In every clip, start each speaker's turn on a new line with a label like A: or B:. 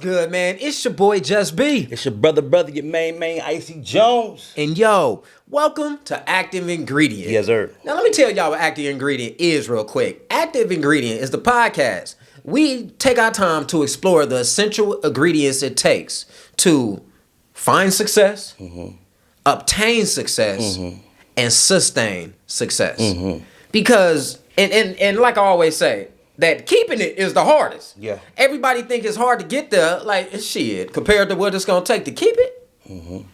A: good, man? It's your boy JusB.
B: It's your brother, your main, Icy Jones.
A: And yo, welcome to Active Ingredient.
B: Yes, sir.
A: Now, let me tell y'all what Active Ingredient is real quick. Active Ingredient is the podcast. We take our time to explore the essential ingredients it takes to find success, obtain success, and sustain success. Because, and like I always say, that keeping it is the hardest.
B: Yeah.
A: Everybody think it's hard to get there. Like, shit, compared to what it's going to take to keep it,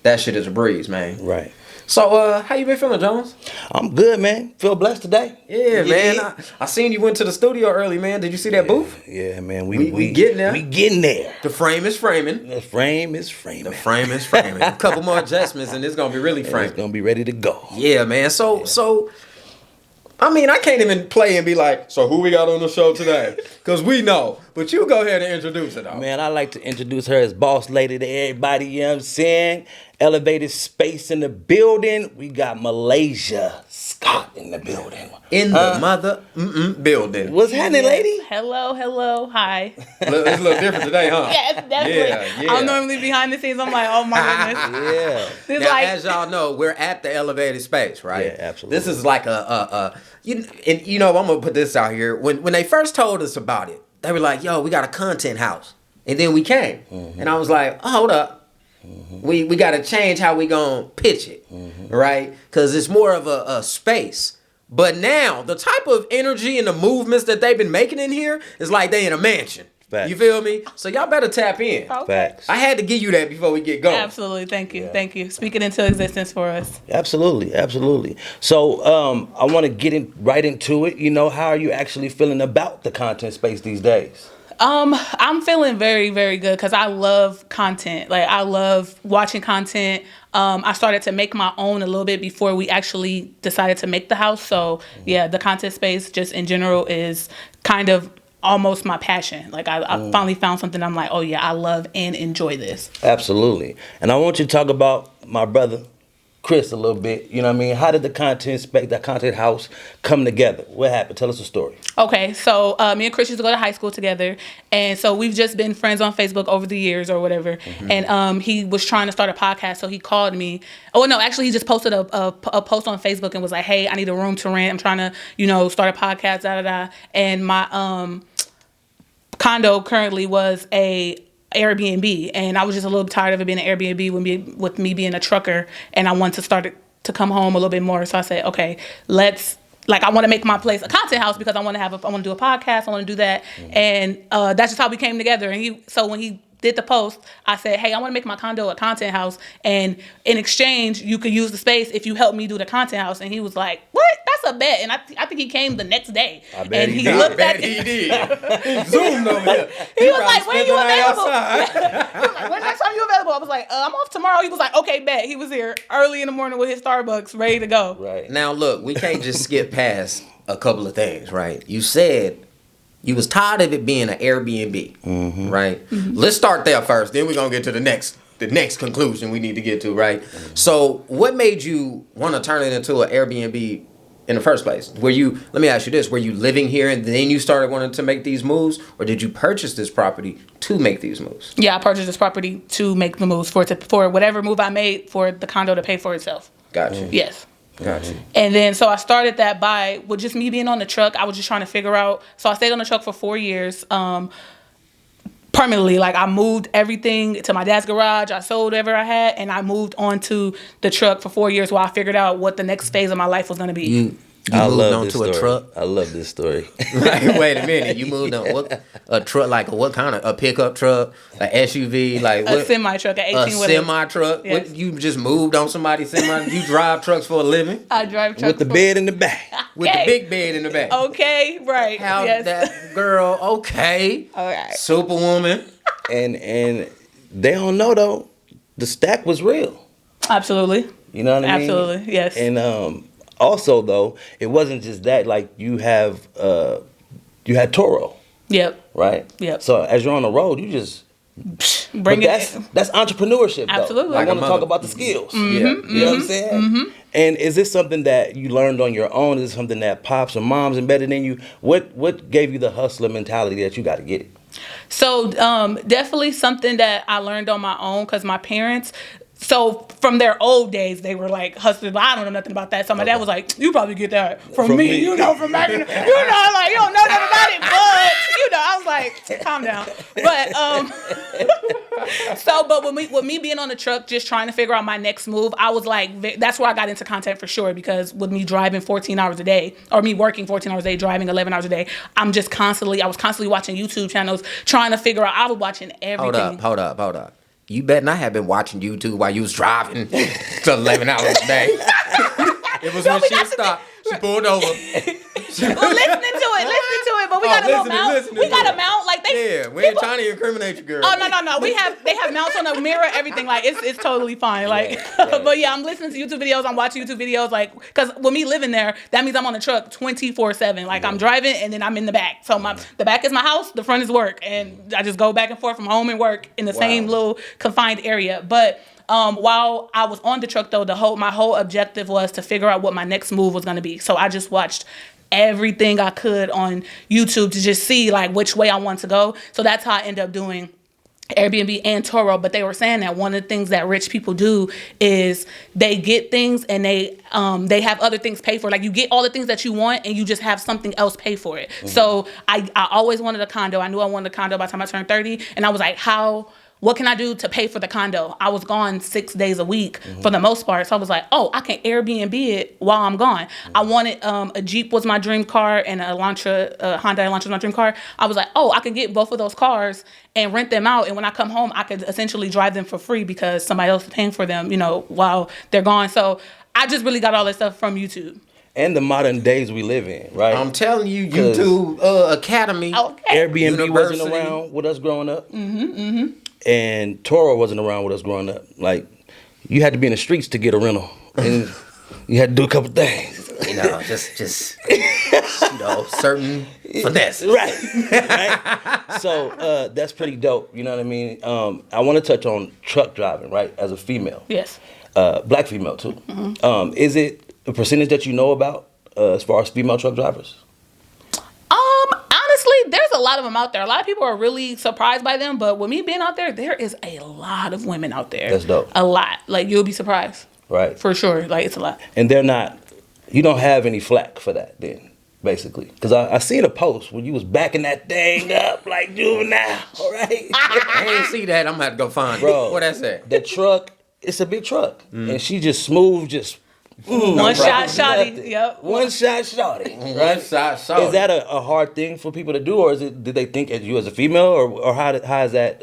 A: that shit is a breeze, man.
B: Right.
A: So, how you been feeling, Jonez?
B: I'm good, man. Feel blessed today.
A: Yeah, man. I seen you went to the studio early, man. Did you see that booth?
B: Yeah, man.
A: We getting there.
B: We getting there.
A: The frame is framing.
B: The frame is framing.
A: The frame is framing. A couple more adjustments, and it's going to be really framing.
B: It's going to be ready to go.
A: Yeah, man. So, I mean, I can't even play and be like, so who we got on the show today? Because we know. But you go ahead and introduce it, though.
B: Man, I like to introduce her as boss lady to everybody, you know what I'm saying? Elevated space in the building. We got Malaysia Scott in the building.
A: In the building.
B: What's happening, lady?
C: Hello, hi.
A: It's a little different today, huh?
C: Yes, definitely.
A: Yeah.
C: I'm normally behind the scenes. I'm like, oh my goodness.
B: Yeah.
C: It's
A: Now,
C: like,
A: as y'all know, we're at the elevated space, right?
B: Yeah, absolutely.
A: This is like I'm gonna put this out here. When they first told us about it, they were like, "Yo, we got a content house," and then we came, and I was like, oh, "Hold up, we got to change how we gonna pitch it, right? Because it's more of a space." But now the type of energy and the movements that they've been making in here is like they in a mansion.
B: Facts.
A: You feel me? So y'all better tap in.
C: okay.
B: Facts.
A: I had to give you that before we get going.
C: Absolutely. Thank you. Speak it into existence for us.
B: Absolutely. So I want to get right into it. You know, how are you actually feeling about the content space these days?
C: I'm feeling very, very good because I love content. Like, I love watching content. I started to make my own a little bit before we actually decided to make the house. So yeah, the content space just in general is kind of almost my passion. Like, I finally found something I'm like, oh yeah, I love and enjoy this.
B: Absolutely. And I want you to talk about my brother Chris a little bit. You know what I mean? How did the that content house come together? What happened? Tell us a story.
C: Okay, so me and Chris used to go to high school together, and so we've just been friends on Facebook over the years or whatever. And he was trying to start a podcast, so he called me. Oh no, actually he just posted a post on Facebook and was like, "Hey, I need a room to rent. I'm trying to start a podcast." And my condo currently was a Airbnb, and I was just a little tired of it being an Airbnb with me being a trucker, and I wanted to start to come home a little bit more. So I said, okay, I want to make my place a content house because I want to do a podcast. I want to do that. And that's just how we came together. And when he did the post, I said, hey, I want to make my condo a content house. And in exchange, you could use the space if you help me do the content house. And he was like, what? That's a bet. And I think he came the next day.
B: I bet
C: and
B: he
C: he
B: did.
C: looked at
A: He did. He zoomed over here.
C: He was like, when are you available?
A: Outside.
C: He was like, when next time you available? I was like, I'm off tomorrow. He was like, okay, bet. He was here early in the morning with his Starbucks, ready to go.
B: Right.
A: Now, look, we can't just skip past a couple of things, right? You said you was tired of it being an Airbnb, right? Let's start there first. Then we're going to get to the next conclusion we need to get to, right? So what made you want to turn it into an Airbnb in the first place? Let me ask you this, were you living here and then you started wanting to make these moves, or did you purchase this property to make these moves?
C: Yeah, I purchased this property to make the moves for whatever move I made for the condo to pay for itself.
A: Gotcha.
C: Yes.
A: Gotcha.
C: And then, so I started that with just me being on the truck. I was just trying to figure out. So I stayed on the truck for 4 years, permanently. Like, I moved everything to my dad's garage. I sold whatever I had, and I moved onto the truck for 4 years while I figured out what the next phase of my life was going to be.
A: You moved onto a truck?
B: I love this story.
A: Wait a minute. You moved on a truck, like what kind of a pickup truck, an SUV, like
C: a semi truck, an 18
A: a semi truck.
C: Yes.
A: What, you just moved on somebody's semi? You drive trucks for a living?
C: I drive trucks
B: With the bed in the back.
A: With the big bed in the back.
C: Okay, right.
A: How
C: yes.
A: that girl? Okay.
C: All right.
A: Superwoman.
B: And they don't know though, the stack was real.
C: Absolutely.
B: You know what I mean?
C: Absolutely. Yes.
B: And also though, it wasn't just that. Like, you had Toro.
C: Yep.
B: Right?
C: Yep.
B: So as you're on the road, you just
C: bring
B: it. That's entrepreneurship. Though.
C: Absolutely.
B: I
A: Like
B: want to
A: a
B: talk
A: mother.
B: about the skills.
A: Yeah.
B: You know what I'm saying? And is this something that you learned on your own? Is it something that pops or moms embedded in you? What gave you the hustler mentality that you got to get it?
C: So definitely something that I learned on my own because my parents. So from their old days, they were like hustlers. But I don't know nothing about that. So my dad was like, "You probably get that from me, you know, from back in, like you don't know nothing about it." But I was like, "Calm down." But but with me being on the truck, just trying to figure out my next move, I was like, that's where I got into content for sure. Because with me driving 14 hours a day, or me working 14 hours a day, driving 11 hours a day, I was constantly watching YouTube channels, trying to figure out. I was watching everything.
A: Hold up. You bet not have been watching YouTube while you was driving to 11 hours a day. It was when she stopped. She pulled over.
C: Well, listening to it, but we got a little mount. We got a mount like they.
A: Yeah, we ain't trying to incriminate you, girl.
C: Oh no. They have mounts on the mirror, everything. Like it's totally fine. Like, right. But yeah, I'm listening to YouTube videos. I'm watching YouTube videos. Like, cause with me living there, that means I'm on the truck 24/7. Like I'm driving and then I'm in the back. So the back is my house, the front is work, and I just go back and forth from home and work in the same little confined area. But while I was on the truck though, my whole objective was to figure out what my next move was going to be. So I just watched everything I could on YouTube to just see like which way I want to go. So that's how I ended up doing Airbnb and Turo. But they were saying that one of the things that rich people do is they get things and they have other things paid for. Like you get all the things that you want and you just have something else pay for it. Mm-hmm. So I always wanted a condo. I knew I wanted a condo by the time I turned 30, and I was like, what can I do to pay for the condo? I was gone 6 days a week for the most part. So I was like, I can Airbnb it while I'm gone. I wanted a Jeep was my dream car and a Hyundai Elantra was my dream car. I was like, I can get both of those cars and rent them out. And when I come home, I could essentially drive them for free because somebody else is paying for them, while they're gone. So I just really got all this stuff from YouTube.
B: And the modern days we live in, right?
A: I'm telling you, YouTube Academy.
C: Okay.
B: Airbnb
A: University.
B: wasn't around with us growing up. And Toro wasn't around with us growing up. Like, you had to be in the streets to get a rental. And you had to do a couple things.
A: Just certain finesse.
B: Right. So, that's pretty dope. You know what I mean? I want to touch on truck driving, right? As a female.
C: Yes.
B: Black female, too. Is it a percentage that you know about as far as female truck drivers?
C: Honestly, there's a lot of them out there. A lot of people are really surprised by them, but with me being out there, there is a lot of women out there.
B: That's dope.
C: A lot. Like, you'll be surprised.
B: Right.
C: For sure. Like, it's a lot.
B: And you don't have any flack for that then, basically. Because I seen a post when you was backing that thing up like juvenile, all right?
A: I ain't see that. I'm going to have to go find it. What that's at?
B: The truck, it's a big truck. And she just smooth,
C: one shot shotty. Yep.
B: One shot shotty.
A: Right? One shot shotty.
B: Is that a hard thing for people to do, or did they think as you as a female, or how is that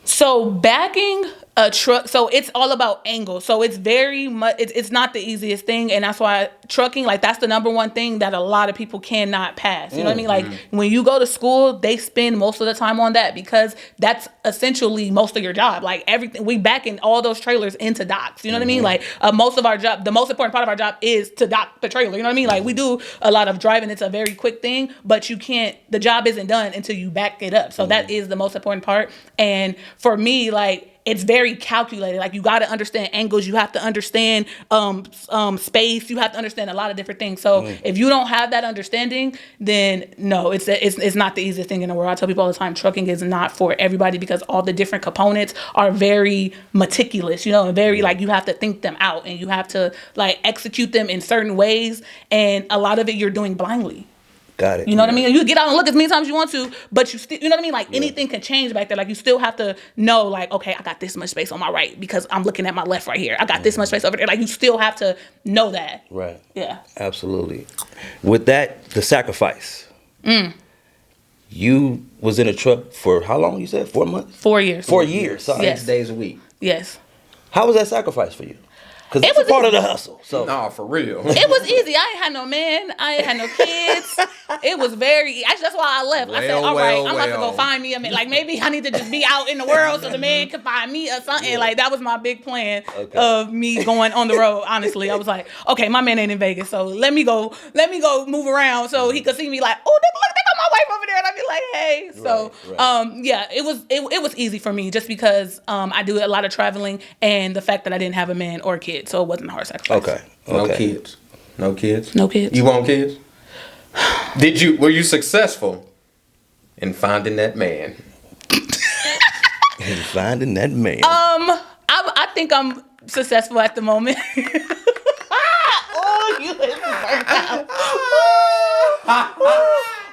C: So backing a truck, so it's all about angle. So it's very much, it's not the easiest thing. And that's why trucking, like that's the number one thing that a lot of people cannot pass. You know what I mean? Like when you go to school, they spend most of the time on that because that's essentially most of your job. Like everything, we backing all those trailers into docks. You know what I mean? Like most of our job, the most important part of our job is to dock the trailer. You know what I mean? Like we do a lot of driving. It's a very quick thing, but the job isn't done until you back it up. So that is the most important part. And for me, like, it's very calculated. Like you got to understand angles. You have to understand space. You have to understand a lot of different things. So if you don't have that understanding, then no, it's not the easiest thing in the world. I tell people all the time, trucking is not for everybody because all the different components are very meticulous, and very like you have to think them out and you have to like execute them in certain ways. And a lot of it you're doing blindly.
B: Got it.
C: You know what I mean? You get out and look as many times as you want to, but you still, you know what I mean? Like anything can change back there. Like you still have to know, like, okay, I got this much space on my right because I'm looking at my left right here. I got this much space over there. Like you still have to know that.
B: Right.
C: Yeah.
B: Absolutely. With that, the sacrifice. You was in a truck for how long? You said 4 months?
C: 4 years.
B: 4 years. Sorry.
A: 6 days a week.
C: Yes.
B: How was that sacrifice for you? Because it was part of the hustle. So
A: for real.
C: It was easy. I ain't had no man. I ain't had no kids. It was very. Actually, that's why I left. I said, all right, I'm about to go find me a man. Like maybe I need to just be out in the world so the man can find me or something. Like that was my big plan of me going on the road. Honestly, I was like, okay, my man ain't in Vegas, so let me go move around so he could see me. Like, oh, look, they got my wife over there, and I'd be like, hey. So, it was easy for me just because I do a lot of traveling and the fact that I didn't have a man or kid. So it wasn't a hard sacrifice.
B: Okay.
A: No kids. No kids.
C: No kids.
A: You want kids? Were you successful in finding that man?
B: And finding that man.
C: I think I'm successful at the moment. Oh, you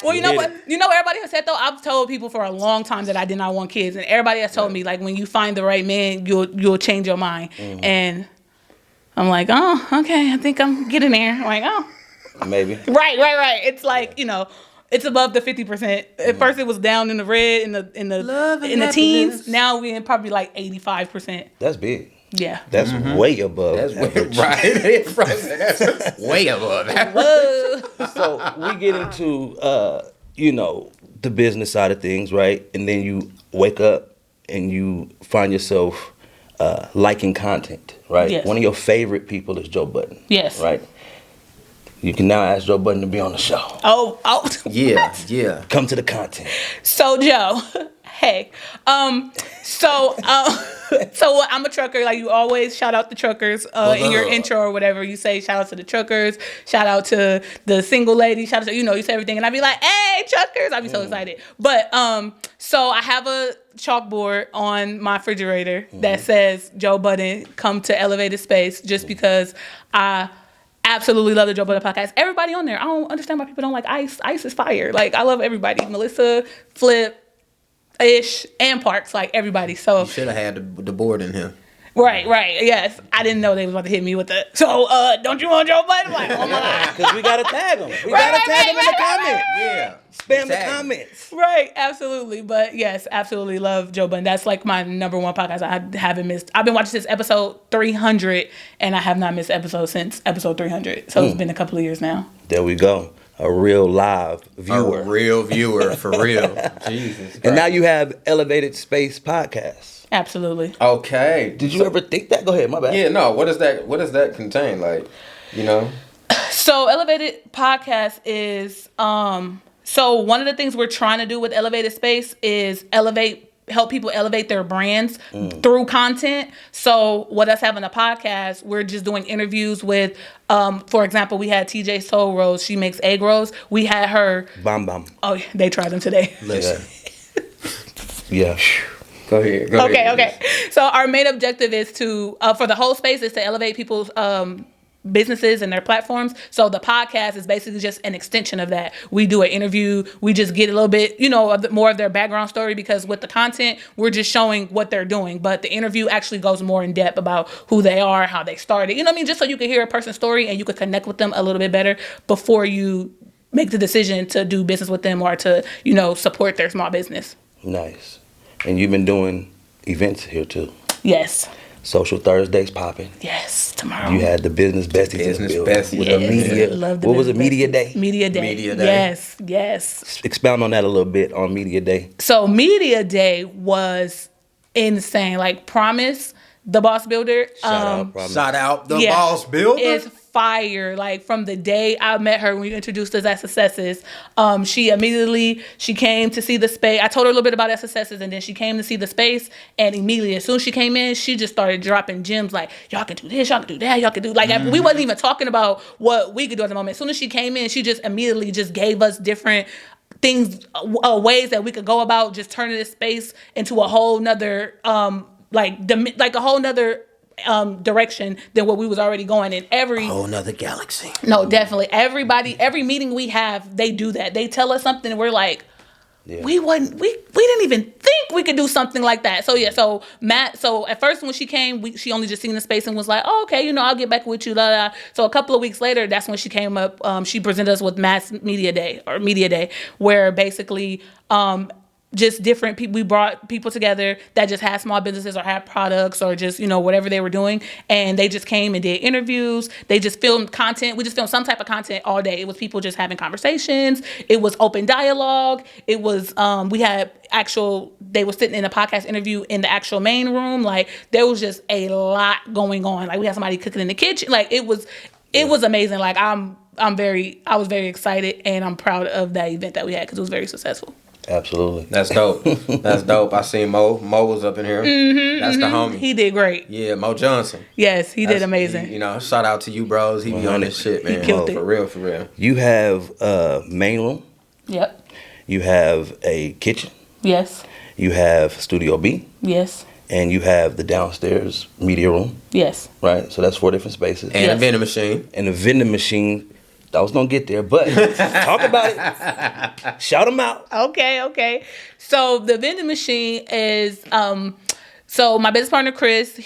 C: well, you know what? You know what everybody has said though? I've told people for a long time that I did not want kids, and everybody has told me like when you find the right man, you'll change your mind. And I'm like, oh, okay, I think I'm getting there. I'm like, oh,
B: Maybe.
C: right. It's like it's above the 50%. At first, it was down in the red in the teens. Now we're in probably like 85%.
B: That's big.
C: Yeah.
B: That's way above.
A: That's
B: average.
A: right. That's way above that.
B: So we get into the business side of things, right? And then you wake up and you find yourself liking content, right?
C: Yes.
B: One of your favorite people is Joe Budden.
C: Yes.
B: Right? You can now ask Joe Budden to be on the show.
C: Oh.
A: Yeah.
B: Come to the content.
C: So Joe, hey, so I'm a trucker. Like you always shout out the truckers in your intro or whatever. You say shout out to the truckers, shout out to the single lady, shout out to you say everything, and I'd be like, hey, truckers! I'd be so excited. But so I have a chalkboard on my refrigerator that says Joe Budden, come to Elevated Space, just because I absolutely love the Joe Budden podcast. Everybody on there. I don't understand why people don't like Ice. Ice is fire. Like I love everybody. Melissa, Flip, Ish, and Parks. Like everybody. So
A: You should have had the board in here.
C: Right. Yes. I didn't know they was about to hit me with the. So don't you want Joe Budden? Like, oh my God.
B: Because we gotta tag them. We gotta tag them in the comments.
A: Yeah.
B: Spam the comments.
C: Right, absolutely. But yes, absolutely love Joe Budden. That's like my number one podcast. I haven't missed. I've been watching since episode 300, and I have not missed episode since episode 300. So it's been a couple of years now.
B: There we go. A real live viewer.
A: A real viewer, for real. Jesus Christ.
B: And now you have Elevated Space Podcast.
C: Absolutely.
A: Okay.
B: Did you ever think that? Go ahead, my bad.
A: Yeah, no. What does that contain? Like,
C: So Elevated Podcast is so one of the things we're trying to do with Elevated Space is help people elevate their brands through content. So with us having a podcast, we're just doing interviews with, for example, we had TJ Soul Rose. She makes egg rolls. We had her.
B: Bam.
C: Oh, they tried them today.
A: listen.
B: Yeah.
A: Go ahead.
C: Okay. So our main objective is to, for the whole space, is to elevate people's businesses and their platforms. So the podcast is basically just an extension of that. We do an interview. We just get a little bit, more of their background story, because with the content, we're just showing what they're doing. But the interview actually goes more in depth about who they are, how they started. You know what I mean? Just so you can hear a person's story and you can connect with them a little bit better before you make the decision to do business with them or to, support their small business.
B: Nice. And you've been doing events here too.
C: Yes.
B: Social Thursdays popping.
C: Yes, tomorrow.
B: You had the business besties in the building. With the media. What was it? Media Day?
C: Media Day. Yes.
B: Expound on that a little bit on Media Day.
C: So Media Day was insane. Like Promise, the boss builder.
A: Shout out the boss builder.
C: Is fire. Like from the day I met her, when you introduced us as Successes, she came to see the space. I told her a little bit about Successes, and then she came to see the space, and immediately as soon as she came in, she just started dropping gems like, y'all can do this, y'all can do that, y'all can do, like, we wasn't even talking about what we could do at the moment. As soon as she came in, she just immediately just gave us different things, ways that we could go about just turning this space into a whole nother direction than what we was already going in.
A: Whole nother galaxy.
C: No, definitely. Every meeting we have, they do that. They tell us something and we're like, we didn't even think we could do something like that. So Matt, at first when she came, she only just seen the space and was like, oh, okay, I'll get back with you. So a couple of weeks later, that's when she came up. She presented us with Matt's Media Day, where basically, just different people. We brought people together that just had small businesses or had products or just, whatever they were doing. And they just came and did interviews. They just filmed content. We just filmed some type of content all day. It was people just having conversations. It was open dialogue. It was, they were sitting in a podcast interview in the actual main room. Like there was just a lot going on. Like we had somebody cooking in the kitchen. Like it was amazing. Like I was very excited and I'm proud of that event that we had because it was very successful.
B: Absolutely.
A: That's dope. I seen Mo was up in here. That's the homie.
C: He did great.
A: Yeah, Mo Johnson.
C: Yes, he did amazing.
A: Shout out to you, bros. He be on this shit, man.
C: He killed it.
A: For real.
B: You have Main Room.
C: Yep.
B: you have a kitchen,
C: Yes.
B: you have Studio B,
C: Yes.
B: and you have the downstairs media room,
C: Yes.
B: right? So that's 4 different spaces.
A: And a
C: Yes.
A: vending machine.
B: And the vending machine, I was gonna get there, but talk about it. Shout them out.
C: Okay. So the vending machine is so my business partner Chris,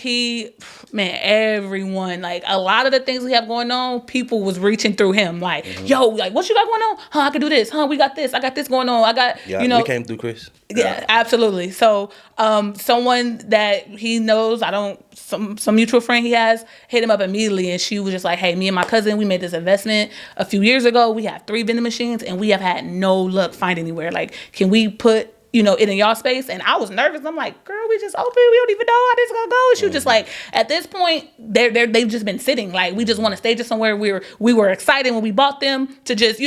C: everyone, like a lot of the things we have going on, people was reaching through him. Like, yo, like what you got going on? I can do this. We got this. I got this going on. I got
B: We came through Chris.
C: Yeah, absolutely. So, someone that he knows, some mutual friend he has, hit him up immediately, and she was just like, "Hey, me and my cousin, we made this investment a few years ago. We have 3 vending machines, and we have had no luck finding anywhere. Like, can we put it in y'all space?" And I was nervous. I'm like, "Girl, we just opened. We don't even know how this is gonna go." And she was just like, "At this point, they've just been sitting. Like, we just want to stay just somewhere. We were excited when we bought them to just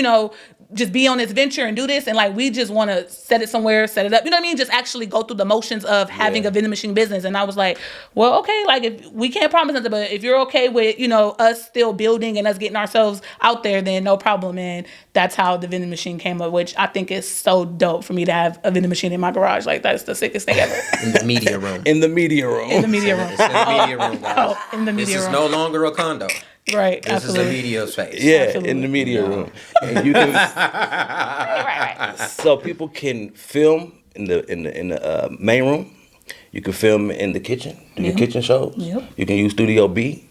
C: be on this venture and do this, and like we just want to set it somewhere, set it up, you know what I mean, just actually go through the motions of having a vending machine business." And I was like, well, okay, like if we can't promise nothing, but if you're okay with us still building and us getting ourselves out there, then no problem. And that's how the vending machine came up, which I think is so dope for me to have a vending machine in my garage. Like, that's the sickest thing ever.
A: In the media room.
B: In the media room.
C: In the media room.
A: It's in the media room, guys.
C: In the media
A: This
C: room.
A: is no longer a condo.
C: Right,
A: This
C: absolutely.
A: is a media space.
B: Yeah,
C: Absolutely.
B: in the media room. And you can,
C: Right.
B: so people can film in the main room. You can film in the kitchen, do your kitchen shows.
C: Yep.
B: You can use Studio B.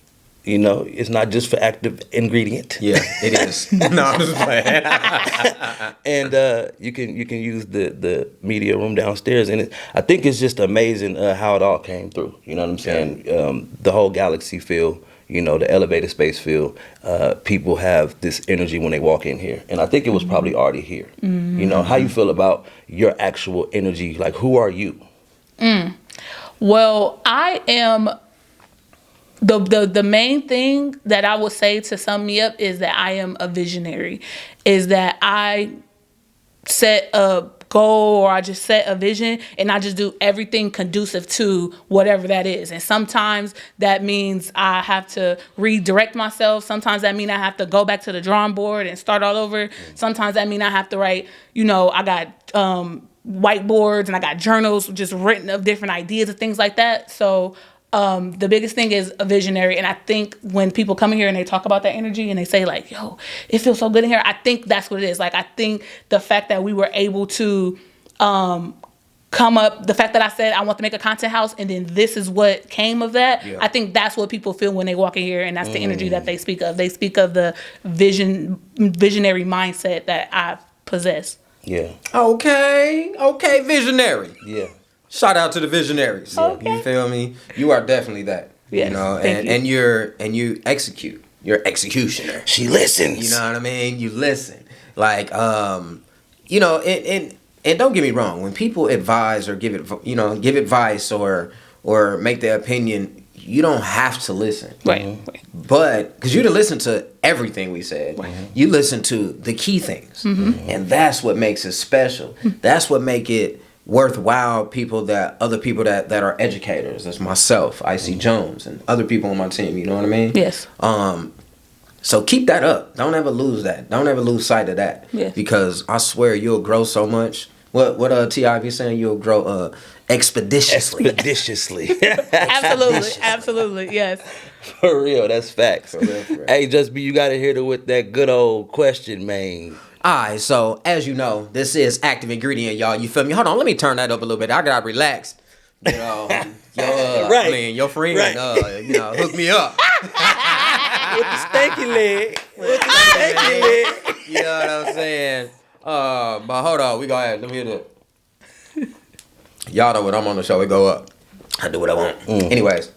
B: It's not just for active ingredient.
A: Yeah, it is. No, I'm just playing.
B: And you can use the media room downstairs, and I think it's just amazing how it all came through. You know what I'm saying? The whole galaxy feel, the elevated space feel. People have this energy when they walk in here, and I think it was probably already here. How you feel about your actual energy? Like, who are you?
C: Well, I am. The main thing that I would say to sum me up is that I am a visionary, is that I set a goal or I just set a vision and I just do everything conducive to whatever that is. And sometimes that means I have to redirect myself. Sometimes that means I have to go back to the drawing board and start all over. Sometimes that means I have to write, I got whiteboards and I got journals just written of different ideas and things like that. So the biggest thing is a visionary. And I think when people come in here and they talk about that energy and they say like, yo, it feels so good in here, I think that's what it is. Like, I think the fact that we were able to come up, the fact that I said I want to make a content house and then this is what came of that, I think that's what people feel when they walk in here, and that's the energy that they speak of. They speak of the visionary mindset that I possess.
B: Yeah.
A: Okay, visionary.
B: Yeah.
A: Shout out to the visionaries.
C: Okay.
A: You feel me? You are definitely that.
C: Yes, thank you.
A: and you execute. You're an executioner.
B: She listens.
A: You know what I mean? You listen. Like and don't get me wrong, when people advise or give advice or make their opinion, you don't have to listen.
C: Right.
A: But because you didn't listen to everything we said, you listen to the key things, and that's what makes it special. That's what make it worthwhile. Other people that are educators. That's myself, IC Jones, and other people on my team. You know what I mean?
C: Yes.
A: So keep that up. Don't ever lose that. Don't ever lose sight of that.
C: Yes.
A: Because I swear you'll grow so much. What T.I. be saying? You'll grow expeditiously.
C: Absolutely, yes.
B: For real, that's facts.
A: For real.
B: Hey, JusB, you got to hit it with that good old question, man.
A: Alright, so as you know, this is Active Ingredient, y'all. You feel me? Hold on, let me turn that up a little bit. I gotta relax.
B: Right.
A: Your friend,
B: Right.
A: hook me up.
B: With the stanky leg.
A: You know what I'm saying? But hold on, we go ahead. Let me hear that. Y'all know when I'm on the show, it go up. I do what I want. Anyways,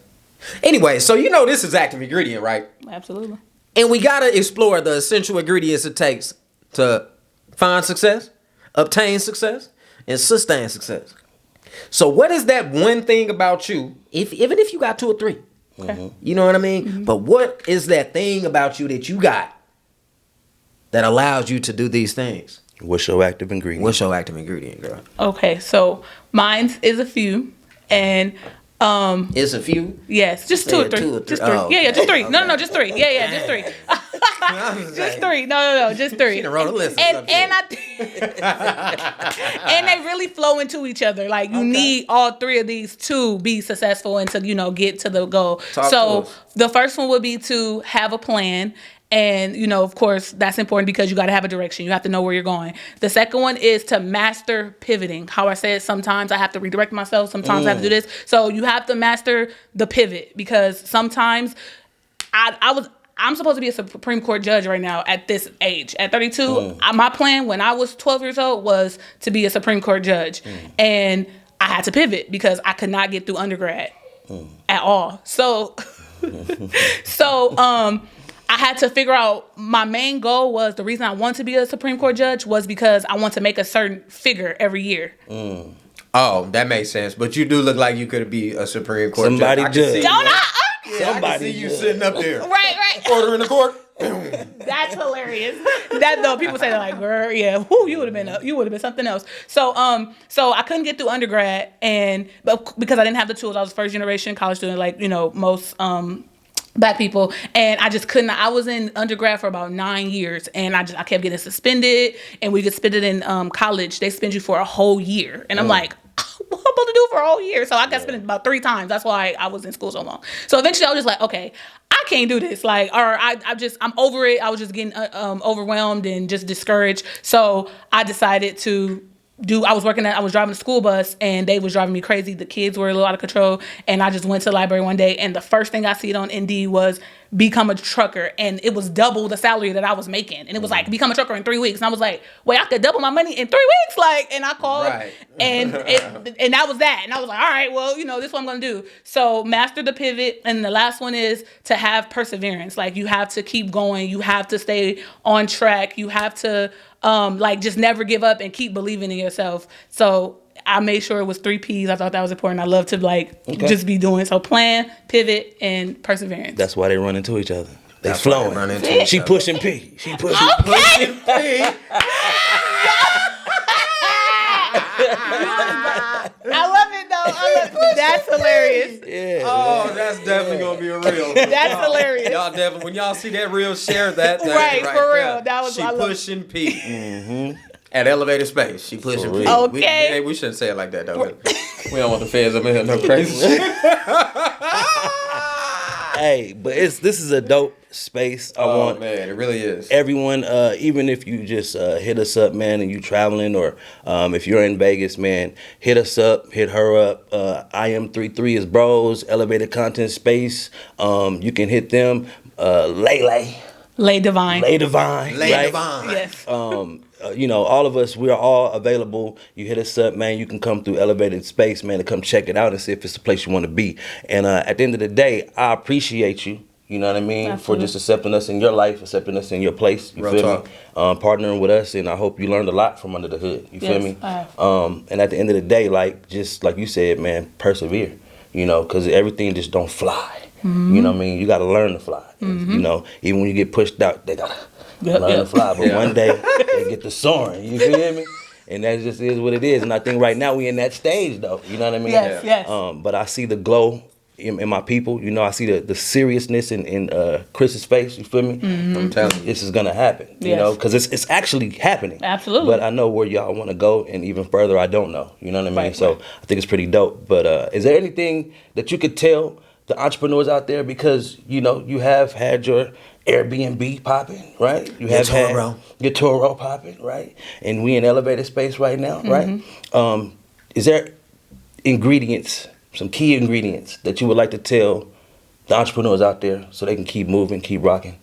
A: so this is Active Ingredient, right?
C: Absolutely.
A: And we gotta explore the essential ingredients it takes to find success, obtain success, and sustain success. So what is that one thing about you, even if you got 2 or 3?
C: Okay.
A: You know what I mean? But what is that thing about you that you got that allows you to do these things?
B: What's your active ingredient?
A: What's your active ingredient, girl?
C: Okay, so mine is a few, and
A: It's a few.
C: Yes, just two or three. Just three.
A: Oh,
C: Yeah, just three.
A: okay.
C: No, just three. Yeah, just three. Just three. No, just three.
A: She done wrote a list.
C: And they really flow into each other. Like you need all three of these to be successful and to get to the goal. So the first one would be to have a plan. And, of course, that's important because you got to have a direction. You have to know where you're going. The second one is to master pivoting. How I said, sometimes I have to redirect myself. Sometimes I have to do this. So you have to master the pivot because sometimes I'm supposed to be a Supreme Court judge right now at this age. At 32, my plan when I was 12 years old was to be a Supreme Court judge. And I had to pivot because I could not get through undergrad at all. So I had to figure out my main goal was the reason I wanted to be a Supreme Court judge was because I want to make a certain figure every year.
A: Oh, that makes sense. But you do look like you could be a Supreme Court
B: Somebody
A: judge.
C: Don't I?
A: Yeah, I can see you sitting up there.
C: Right.
A: Order in the court.
C: That's hilarious. That though, people say that like, girl, yeah, you would have been something else. So I couldn't get through undergrad, but because I didn't have the tools, I was first generation college student, like most Black people, and I just couldn't. I was in undergrad for about 9 years, and I kept getting suspended. And we get suspended in college. They suspend you for a whole year, and I'm like, what am I supposed to do for a whole year? So I got suspended about 3 times. That's why I was in school so long. So eventually, I was just like, okay, I can't do this. Like, or I'm over it. I was just getting overwhelmed and just discouraged. So I decided to. I was driving a school bus and they was driving me crazy. The kids were a little out of control. And I just went to the library one day and the first thing I see on Indeed was become a trucker. And it was double the salary that I was making. And it was like, become a trucker in 3 weeks. And I was like, wait, I could double my money in 3 weeks? Like, and I called and that was that. And I was like, all right, well, this is what I'm going to do. So master the pivot. And the last one is to have perseverance. Like you have to keep going. You have to stay on track. You have to, just never give up and keep believing in yourself. So I made sure it was 3 P's. I thought that was important. I love to just be doing so. Plan, pivot, and perseverance.
B: That's why they run into each other. They flowing. She pushing P. She pushing P.
C: I love it though. That's hilarious.
B: Yeah.
A: Oh, that's definitely gonna be a reel.
C: That's hilarious.
A: Y'all definitely, when y'all see that reel, share that.
C: Right, for real.
A: There.
C: That was
A: she pushing P. At elevated space, she pushing P.
C: Okay.
A: We shouldn't say it like that though. We don't want the feds up in here no crazy shit.
B: Hey, but this is a dope space.
A: Man, it really is.
B: Everyone, even if you just hit us up, man, and you traveling, or if you're in Vegas, man, hit us up, hit her up. IM33 is Bros, Elevated Content Space. You can hit them. Lay Divine.
C: Yes.
B: All of us, we're all available. You hit us up, man. You can come through Elevated Space, man, to come check it out and see if it's the place you want to be. And at the end of the day, I appreciate you. You know what I mean?
C: Absolutely.
B: For just accepting us in your life, accepting us in your place. You feel me? Partnering with us, and I hope you learned a lot from under the hood. You feel me? And at the end of the day, just like you said, man, persevere. Because everything just don't fly. Mm-hmm. You know what I mean? You got to learn to fly. Mm-hmm. Even when you get pushed out, they got to learn to fly. But one day, they get to soaring. You feel me? And that just is what it is. And I think right now we in that stage, though. You know what I mean?
C: Yes.
B: But I see the glow in my people. I see the seriousness in Chris's face. You feel me?
C: Mm-hmm.
A: I'm telling you.
B: This is going to happen. Because it's actually happening.
C: Absolutely.
B: But I know where y'all want to go, and even further, I don't know. You know what I mean? So I think it's pretty dope. But is there anything that you could tell the entrepreneurs out there, because you have had your Airbnb popping, right? You have had your Turo popping, right? And we in elevated space right now, right? Is there ingredients, some key ingredients that you would like to tell the entrepreneurs out there so they can keep moving, keep rocking,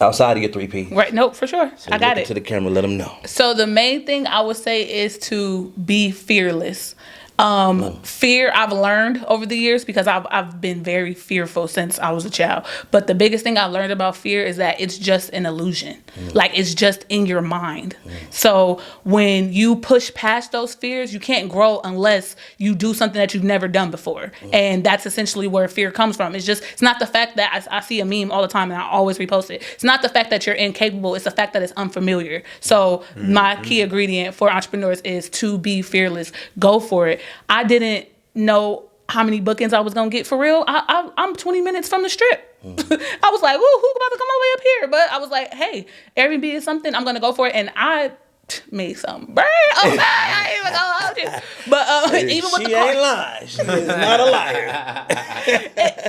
B: outside of your 3 P?
C: Right. Nope, for sure.
B: So
C: I got it.
B: To the camera, let them know.
C: So the main thing I would say is to be fearless. Fear I've learned over the years because I've been very fearful since I was a child. But the biggest thing I learned about fear is that it's just an illusion. Like it's just in your mind. So when you push past those fears, you can't grow unless you do something that you've never done before. And that's essentially where fear comes from. It's not the fact that I see a meme all the time and I always repost it. It's not the fact that you're incapable. It's the fact that it's unfamiliar. So my key ingredient for entrepreneurs is to be fearless. Go for it. I didn't know how many bookings I was gonna get for real. I'm 20 minutes from the strip. I was like, ooh, who about to come all the way up here? But I was like, hey, Airbnb is something, I'm gonna go for it. And I made some bread. Oh, I ain't even gonna hold you. But even with the cars,
B: she ain't lying. She is not a liar.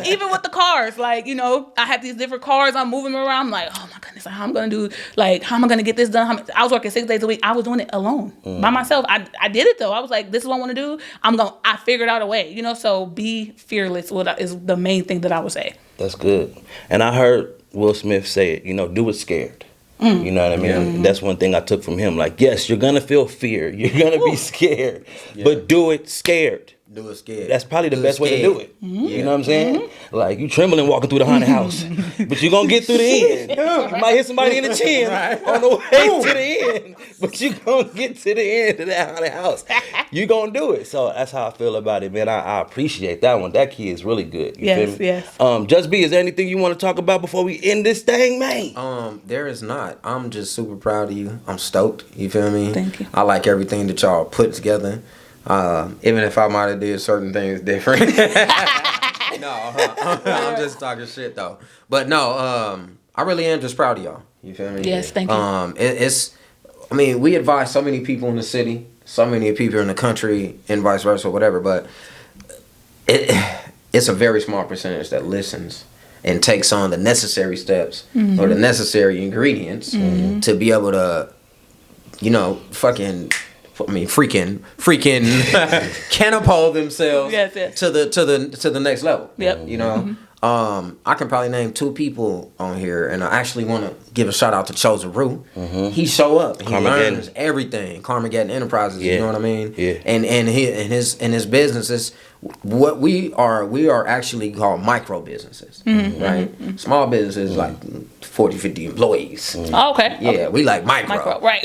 C: even with the cars, like, you know, I had these different cars. I'm moving them around. I'm like, oh my goodness, how am I gonna get this done? I was working 6 days a week. I was doing it alone by myself. I did it though. I was like, this is what I want to do. I figured out a way, you know. So be fearless is the main thing that I would say.
B: That's good. And I heard Will Smith say it, you know, do it scared. You know what I mean? Mm-hmm. That's one thing I took from him. Like, yes, you're going to feel fear. You're going to be scared. But do it scared.
A: Do it scared.
B: That's probably the best way to do it.
C: Mm-hmm.
B: You know what I'm saying? Like, you trembling walking through the haunted house. But you're going to get through the end. You might hit somebody in the chin on the way to the end. But you're going to get to the end of that haunted house. You're going to do it. So that's how I feel about it, man. I appreciate that one. That kid is really good. You feel me?
C: Yes.
B: JusB, is there anything you want to talk about before we end this thing, man?
A: There is not. I'm just super proud of you. I'm stoked. You feel me?
C: Thank you.
A: I like everything that y'all put together. Even if I might have did certain things different. I'm just talking shit though. But no, I really am just proud of y'all. You feel me?
C: Yes, thank you.
A: We advise so many people in the city, so many people in the country, and vice versa, whatever. But it's a very small percentage that listens and takes on the necessary steps or the necessary ingredients to be able to, freaking catapult themselves to the next level.
C: Yep.
A: You know, I can probably name 2 people on here, and I actually want to give a shout out to Chosen Rue. He show up, he learns everything. Carmageddon Enterprises, you know what I mean?
B: Yeah.
A: And his businesses, what we are actually called micro businesses, right? Small businesses like 40, 50 employees.
C: Oh, okay.
A: Yeah, we like micro.
C: Right.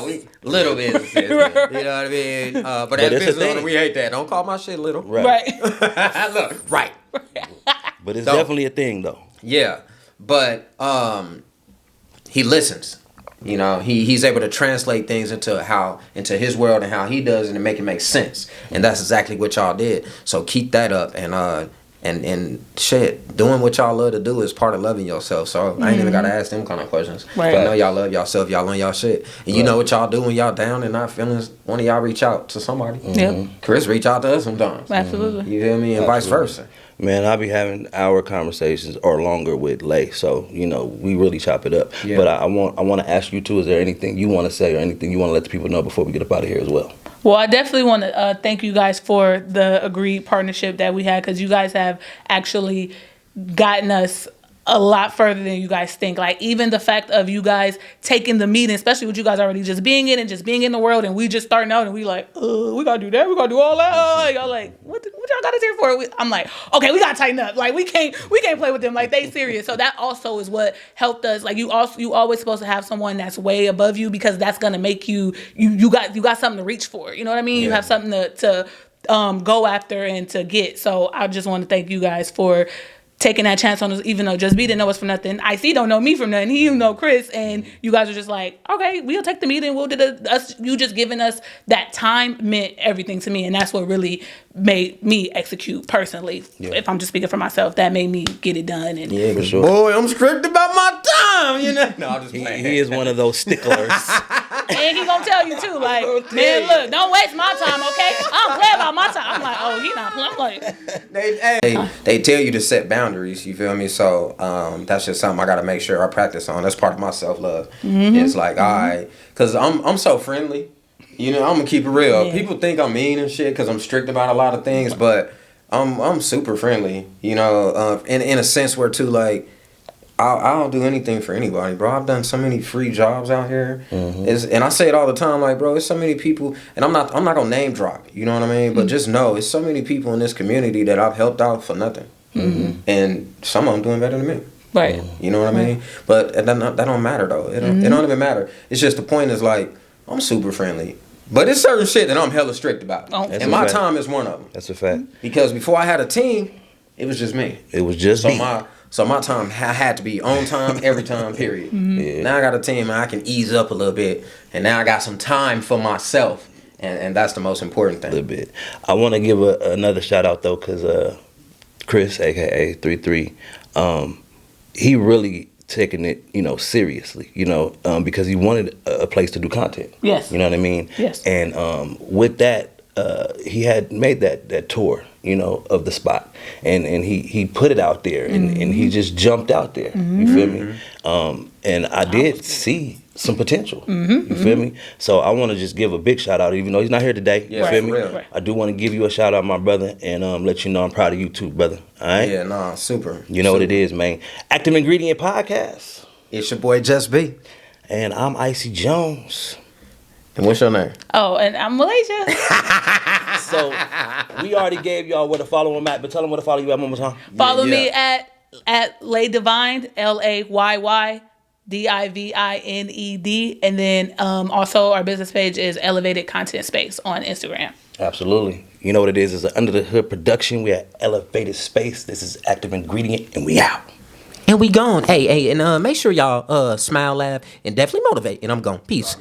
A: We little businesses. You know what I mean? But as business owner, we hate that. Don't call my shit little.
C: Right.
A: Look, right.
B: But it's definitely a thing, though.
A: Yeah, but he listens. You know, he's able to translate things into his world and how he does, and to make it make sense. And that's exactly what y'all did. So keep that up, and shit, doing what y'all love to do is part of loving yourself. So I ain't even gotta ask them kind of questions.
C: Right.
A: I know y'all love yourself, y'all learn y'all shit, and you know what y'all do when y'all down and not feeling. One of y'all reach out to somebody.
C: Yep.
A: Chris reach out to us sometimes.
C: Absolutely.
A: You feel me, and vice versa.
B: Man, I be having hour conversations or longer with Lay, so we really chop it up. Yeah. But I want to ask you too. Is there anything you want to say or anything you want to let the people know before we get up out of here as well?
C: Well, I definitely want to thank you guys for the agreed partnership that we had, because you guys have actually gotten us a lot further than you guys think. Like, even the fact of you guys taking the meeting, especially with you guys already just being in and just being in the world, and we just starting out, and we like, we gotta do that, we gotta do all that. Y'all like, what y'all got us here for? I'm like, okay, we gotta tighten up. Like, we can't play with them. Like, they serious. So that also is what helped us. Like, you always supposed to have someone that's way above you, because that's gonna make you got something to reach for. You know what I mean? Yeah. You have something to go after and to get. So I just want to thank you guys for taking that chance on us, even though JusB didn't know us from nothing. IC don't know me from nothing. He don't know Chris, and you guys are just like, okay, we'll take the meeting. We'll do you just giving us that time meant everything to me, and that's what really made me execute personally. Yeah. If I'm just speaking for myself, that made me get it done. And
B: yeah, for sure.
A: Boy, I'm strict about my time. No, I'm just playing.
B: He is one of those sticklers.
C: And he gonna tell you too, like, man, look, don't waste my time, okay? I don't play about my time. I'm like, oh, he not playing. I'm like,
A: they tell you to set boundaries. You feel me? So that's just something I gotta make sure I practice on. That's part of my self love. It's like, all right, because I'm so friendly. I'm gonna keep it real. Yeah. People think I'm mean and shit because I'm strict about a lot of things, but I'm super friendly. In a sense where too, like, I'll do anything for anybody, bro. I've done so many free jobs out here, and I say it all the time, like, bro, it's so many people, and I'm not gonna name drop, you know what I mean? But just know, it's so many people in this community that I've helped out for nothing, and some of them doing better than me.
C: Right.
A: You know what I mean? But that don't matter though. It don't even matter. It's just the point is, like, I'm super friendly, but it's certain shit that I'm hella strict about, and my time is one of them.
B: That's a fact.
A: Because before I had a team, it was just me.
B: It was just me.
A: So my time had to be on time, every time, period. Yeah. Now I got a team and I can ease up a little bit. And now I got some time for myself. And that's the most important thing.
B: A little bit. I want to give another shout out though, because Chris, aka 33, he really taking it, seriously, because he wanted a place to do content.
C: Yes.
B: You know what I mean?
C: Yes.
B: And with that, he had made that tour, of the spot, and he put it out there, and he just jumped out there. You feel me? And I did see some potential. You feel me? So I want to just give a big shout out, even though he's not here today.
A: Yeah,
B: you feel me?
A: real.
C: Right.
B: I do want to give you a shout out, my brother, and let you know I'm proud of you too, brother. All right?
A: Yeah, nah, super.
B: You know what it is, man. Active Ingredient Podcast.
A: It's your boy JusB.
B: And I'm Icy Jones.
A: And what's your name?
C: Oh, and I'm Malaysia.
B: So we already gave y'all where to follow him at, but tell them where to follow you at one more time.
C: Follow
A: Yeah.
C: me at Lay Divined, LAYYDIVINED, and then also our business page is Elevated Content Space on Instagram.
B: Absolutely. You know what it is? It's an Under the Hood production. We at Elevated Space. This is Active Ingredient, and we out.
A: And we gone. Hey, and make sure y'all smile, laugh, and definitely motivate. And I'm gone. Peace.